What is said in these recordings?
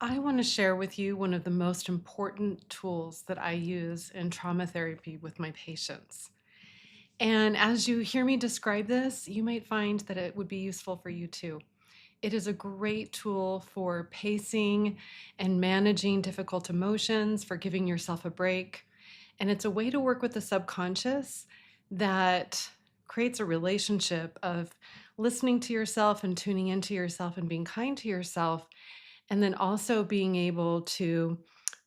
I want to share with you one of the most important tools that I use in trauma therapy with my patients. And as you hear me describe this, you might find that it would be useful for you too. It is a great tool for pacing and managing difficult emotions, for giving yourself a break. And it's a way to work with the subconscious that creates a relationship of listening to yourself and tuning into yourself and being kind to yourself, and then also being able to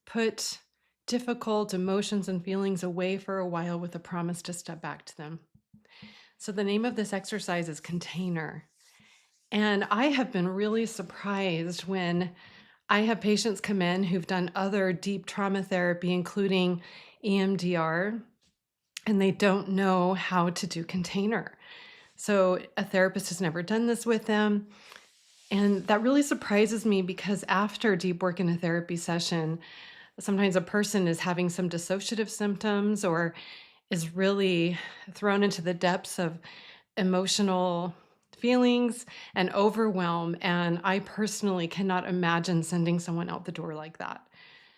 put difficult emotions and feelings away for a while with a promise to step back to them. So, the name of this exercise is container. And I have been really surprised when I have patients come in who've done other deep trauma therapy, including EMDR, and they don't know how to do container. So, a therapist has never done this with them. And that really surprises me because after deep work in a therapy session, sometimes a person is having some dissociative symptoms or is really thrown into the depths of emotional feelings and overwhelm. And I personally cannot imagine sending someone out the door like that.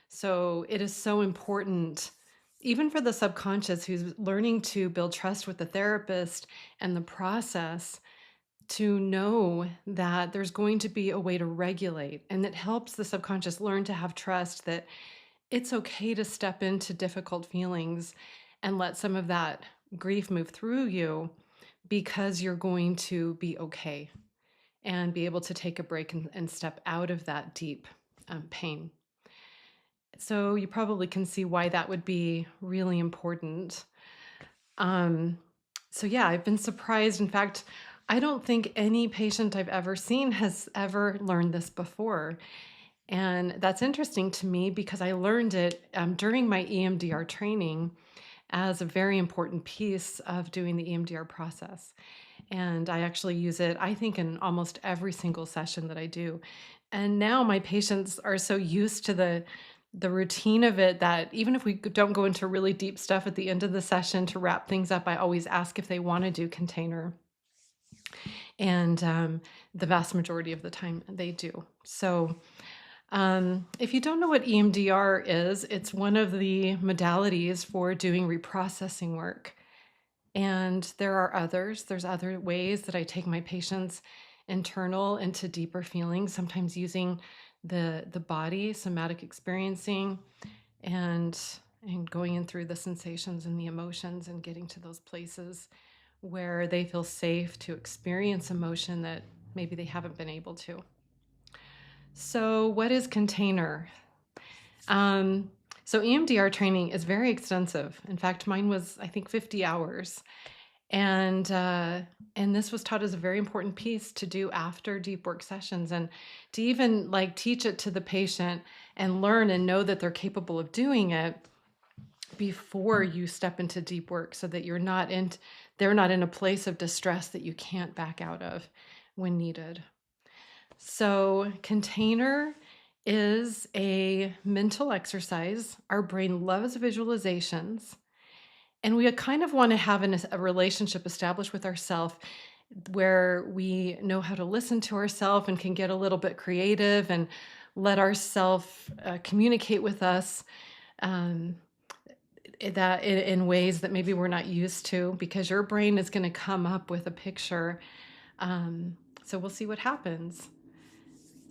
So it is so important, even for the subconscious who's learning to build trust with the therapist and the process, to know that there's going to be a way to regulate, and that helps the subconscious learn to have trust that it's okay to step into difficult feelings and let some of that grief move through you, because you're going to be okay and be able to take a break and step out of that deep pain. So you probably can see why that would be really important. Um, so yeah, I've been surprised. In fact, I don't think any patient I've ever seen has ever learned this before. And that's interesting to me because I learned it during my EMDR training as a very important piece of doing the EMDR process. And I actually use it, I think, in almost every single session that I do. And now my patients are so used to the routine of it that even if we don't go into really deep stuff at the end of the session to wrap things up, I always ask if they want to do container. And the vast majority of the time they do. So if you don't know what EMDR is, it's one of the modalities for doing reprocessing work. And there are others. There's other ways that I take my patients internal into deeper feelings, sometimes using the body, somatic experiencing, and going in through the sensations and the emotions and getting to those places where they feel safe to experience emotion that maybe they haven't been able to. So, what is container? Um, so, EMDR training is very extensive. In fact, mine was, I think, 50 hours. And this was taught as a very important piece to do after deep work sessions, and to even like teach it to the patient and learn and know that they're capable of doing it before you step into deep work, so that they're not in a place of distress that you can't back out of when needed. So, container is a mental exercise. Our brain loves visualizations, and we kind of want to have a relationship established with ourselves where we know how to listen to ourselves and can get a little bit creative and let ourself communicate with us, um, that in ways that maybe we're not used to, because your brain is going to come up with a picture. So we'll see what happens.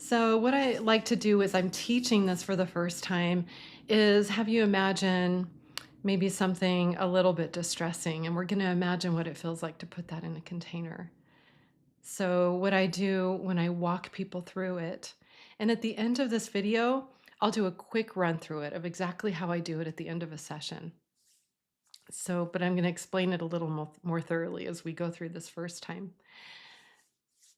So what I like to do is, I'm teaching this for the first time, is have you imagine maybe something a little bit distressing, and we're going to imagine what it feels like to put that in a container. So what I do when I walk people through it, and at the end of this video, I'll do a quick run through it of exactly how I do it at the end of a session. So, but I'm going to explain it a little more thoroughly as we go through this first time.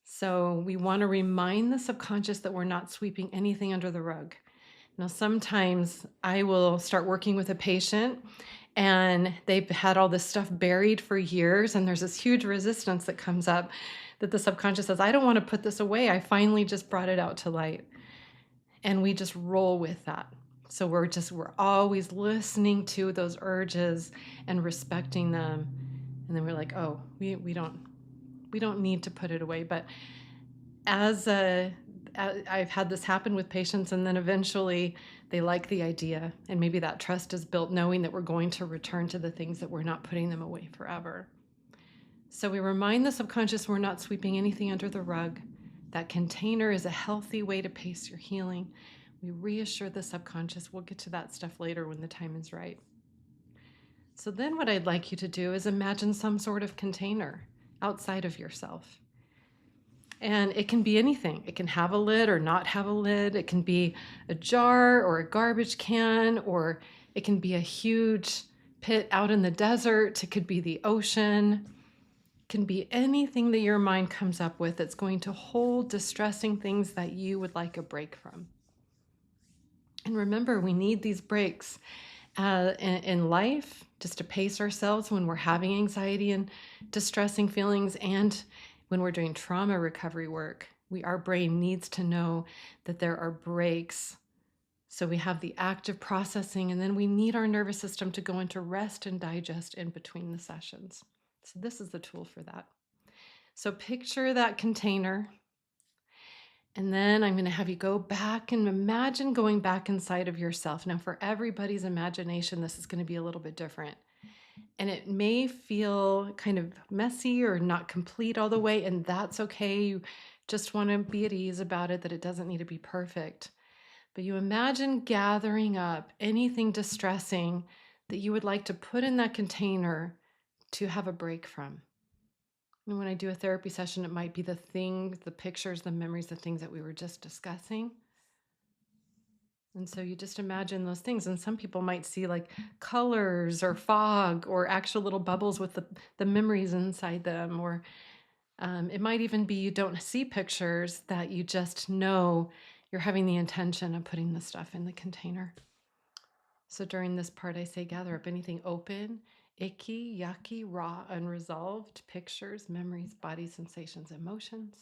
So we want to remind the subconscious that we're not sweeping anything under the rug. Now, sometimes I will start working with a patient and they've had all this stuff buried for years, and there's this huge resistance that comes up that the subconscious says, I don't want to put this away. I finally just brought it out to light. And we just roll with that. So we're always listening to those urges and respecting them. And then we're like, oh, we don't need to put it away. But as I've had this happen with patients, and then eventually they like the idea, and maybe that trust is built knowing that we're going to return to the things, that we're not putting them away forever. So we remind the subconscious we're not sweeping anything under the rug. That container is a healthy way to pace your healing. We reassure the subconscious. We'll get to that stuff later when the time is right. So then what I'd like you to do is imagine some sort of container outside of yourself. And it can be anything. It can have a lid or not have a lid. It can be a jar or a garbage can, or it can be a huge pit out in the desert. It could be the ocean. It can be anything that your mind comes up with that's going to hold distressing things that you would like a break from. And remember, we need these breaks in life just to pace ourselves when we're having anxiety and distressing feelings, and when we're doing trauma recovery work. Our brain needs to know that there are breaks. So we have the active processing, and then we need our nervous system to go into rest and digest in between the sessions. So this is the tool for that. So picture that container. And then I'm going to have you go back and imagine going back inside of yourself. Now, for everybody's imagination, this is going to be a little bit different. And it may feel kind of messy or not complete all the way, and that's okay. You just want to be at ease about it, that it doesn't need to be perfect. But you imagine gathering up anything distressing that you would like to put in that container to have a break from. And when I do a therapy session, it might be the things, the pictures, the memories, the things that we were just discussing. And so you just imagine those things. And some people might see like colors or fog or actual little bubbles with the memories inside them. Or it might even be you don't see pictures, that you just know you're having the intention of putting the stuff in the container. So during this part, I say gather up anything open, icky, yucky, raw, unresolved, pictures, memories, body sensations, emotions.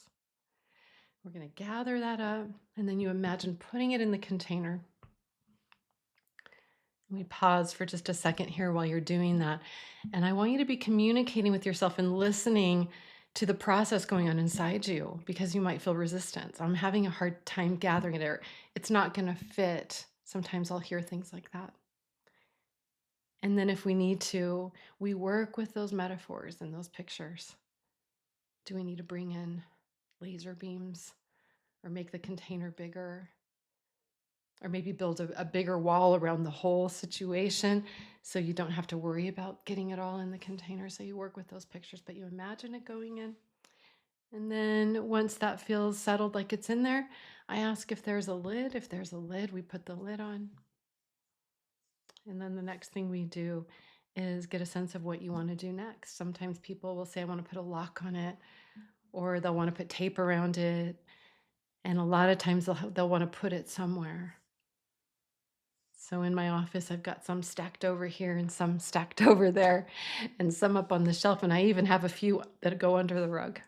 We're going to gather that up, and then you imagine putting it in the container. We pause for just a second here while you're doing that. And I want you to be communicating with yourself and listening to the process going on inside you, because you might feel resistance. I'm having a hard time gathering it, or it's not going to fit. Sometimes I'll hear things like that. And then if we need to, we work with those metaphors and those pictures. Do we need to bring in laser beams, or make the container bigger, or maybe build a bigger wall around the whole situation so you don't have to worry about getting it all in the container? So you work with those pictures, but you imagine it going in. And then once that feels settled, like it's in there, I ask if there's a lid. If there's a lid, we put the lid on. And then the next thing we do is get a sense of what you want to do next. Sometimes people will say, I want to put a lock on it, or they'll want to put tape around it. And a lot of times they'll want to put it somewhere. So in my office, I've got some stacked over here and some stacked over there, and some up on the shelf. And I even have a few that go under the rug,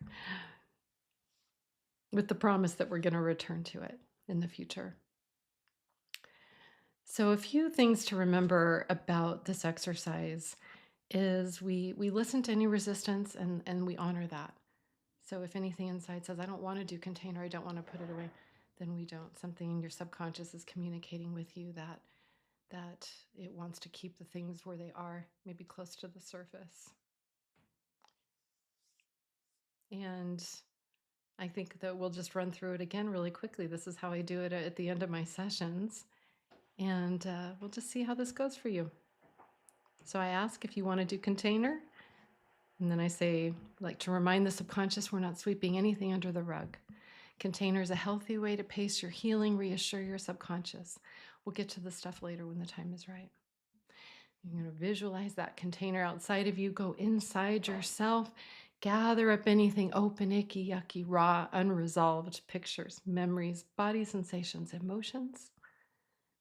with the promise that we're going to return to it in the future. So a few things to remember about this exercise is we listen to any resistance, and we honor that. So if anything inside says, I don't want to do container, I don't want to put it away, then we don't. Something in your subconscious is communicating with you that it wants to keep the things where they are, maybe close to the surface. And I think that we'll just run through it again really quickly. This is how I do it at the end of my sessions. And we'll just see how this goes for you. So I ask if you want to do container. And then I say, like, to remind the subconscious we're not sweeping anything under the rug. Container is a healthy way to pace your healing, reassure your subconscious. We'll get to the stuff later when the time is right. You're going to visualize that container outside of you, go inside yourself, gather up anything open, icky, yucky, raw, unresolved pictures, memories, body sensations, emotions.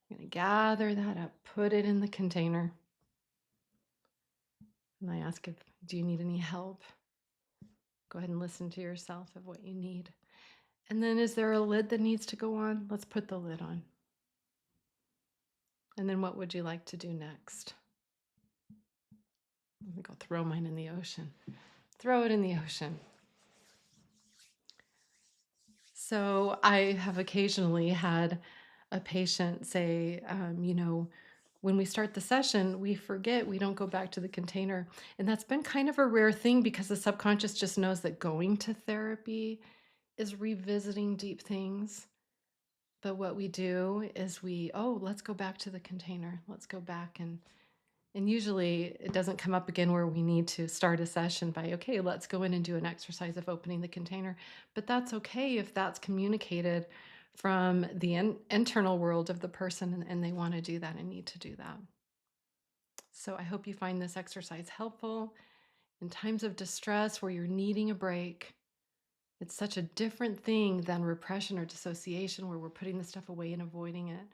You're going to gather that up, put it in the container. And I ask if, do you need any help? Go ahead and listen to yourself of what you need. And then is there a lid that needs to go on? Let's put the lid on. And then what would you like to do next? Let me go throw mine in the ocean. Throw it in the ocean. So I have occasionally had a patient say, when we start the session, we forget, we don't go back to the container. And that's been kind of a rare thing because the subconscious just knows that going to therapy is revisiting deep things. But what we do is let's go back to the container. Let's go back and usually it doesn't come up again where we need to start a session by, okay, let's go in and do an exercise of opening the container. But that's okay if that's communicated from the internal world of the person and they want to do that and need to do that. So I hope you find this exercise helpful in times of distress where you're needing a break. It's such a different thing than repression or dissociation where we're putting the stuff away and avoiding it.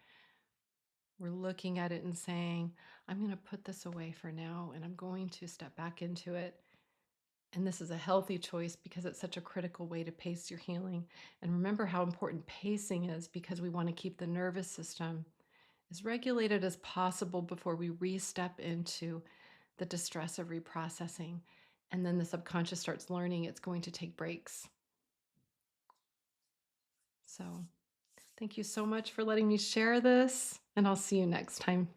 We're looking at it and saying, I'm going to put this away for now and I'm going to step back into it. And this is a healthy choice because it's such a critical way to pace your healing. And remember how important pacing is because we want to keep the nervous system as regulated as possible before we re-step into the distress of reprocessing. And then the subconscious starts learning it's going to take breaks. So thank you so much for letting me share this, and I'll see you next time.